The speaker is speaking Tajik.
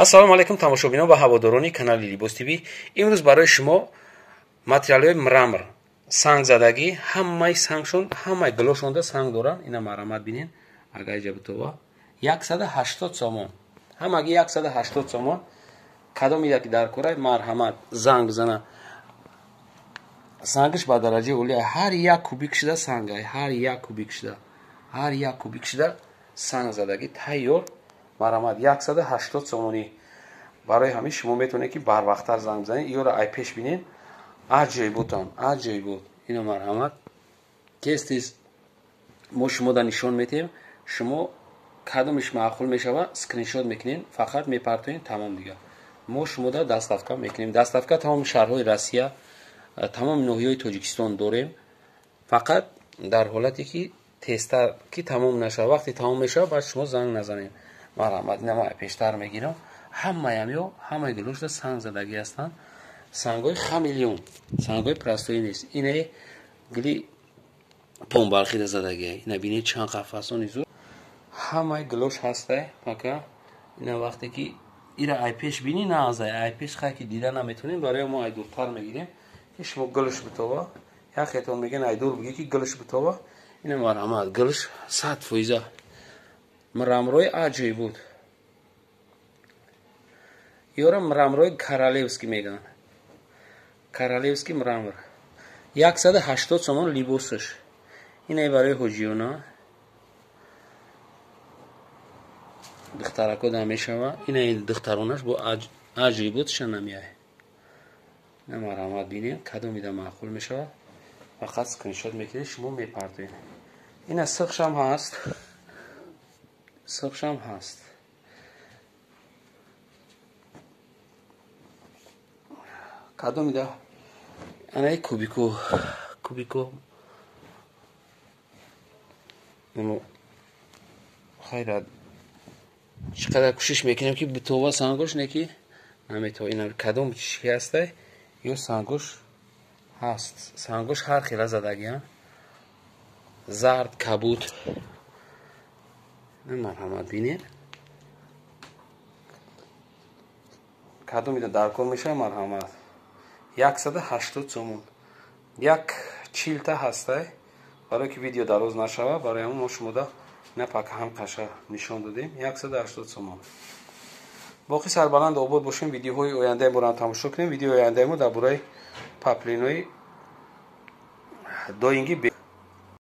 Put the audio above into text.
ассалому алайкум тамошобинон ва ҳаводорони канали Libos TV. имрӯз барои шумо материалҳои мрамор сангзадагӣ, ҳамаи сангшон, ҳамаи глошонда санг доранд. Ина марамат бинен, ага иҷа битова 180 сомон, ҳамаги 180 сомон. кадом яки дар кораи марҳамат занг бизана, сангиш ба дараҷаи олия, ҳар як кубик шида сангай, ҳар як кубик шида санг задагӣ тайёр. марҳамат 180 сомонӣ. барои ҳамин шумо метавонед ки барвақттар занг бизанед. иёра ай пеш бинен, аҷои бутон, аҷои буд. ино марҳамат тез мо шумода нишон метем. шумо кадомиш маъқул мешава скриншот мекунед, фақат мепартоед, тамом дига. мо шумода доставка мекунем. доставка тамоми шаҳрҳои Россия, тамоми ноҳияҳои Тоҷикистон дорем. фақат дар ҳолате ки тезтар ки тамом нашава, вақте тамом мешава баъд шумо занг назанед. марҳамат нама пештар мегирам. ҳамаям ё ҳамаи глошда санг задагӣ ҳастанд. сангҳои хамелеон, сангҳои простоӣ нест. ина гили помбалхида задагӣ. ина бинед чанд қафасони зуд. ҳамаи глош ҳастай. пока ина вақте ки ира айпеш бини наазай айпеш хай ки дида наметонем, барои мо айдуртар мегирем ки шумо глош битова. яхетон мегӯян айдур бигӣ ки глош битова. ина марҳамат глош 100%. мрамрои аҷои буд. ёра мрамрои королевский мегӯян. королевский мрамор 180 сомон либосаш. ина барои ҳоҷиёна духтарако да мешава. ина духтаронаш бо аҷои буд шанамияй. ина марҳамат бинед кадомида маъқул мешава. фақат скриншот мекунед, шумо мепартоед. ина сихшам ҳаст. сихшам ҳаст. кадомида анаи кубико немо хайрат чӣ қадар кӯшиш мекунем ки битова сангош не ки наметова. ина кадом шикастай ё сангош ҳаст. сангош ҳар хела задагиам. зард, кабуд. марҳамат бинед кадомида даркор мешава. марҳамат 180 сомон. як чилта ҳастай. барое ки видео дароз нашава, барои ҳамон мо шумода напака ҳам қашар нишон додем. 180 сомон. боқи сарбаланд обод бошем. видеоҳои ояндаи моро тамошо кунем. видеои ояндаи мо дар бораи паплинои доинги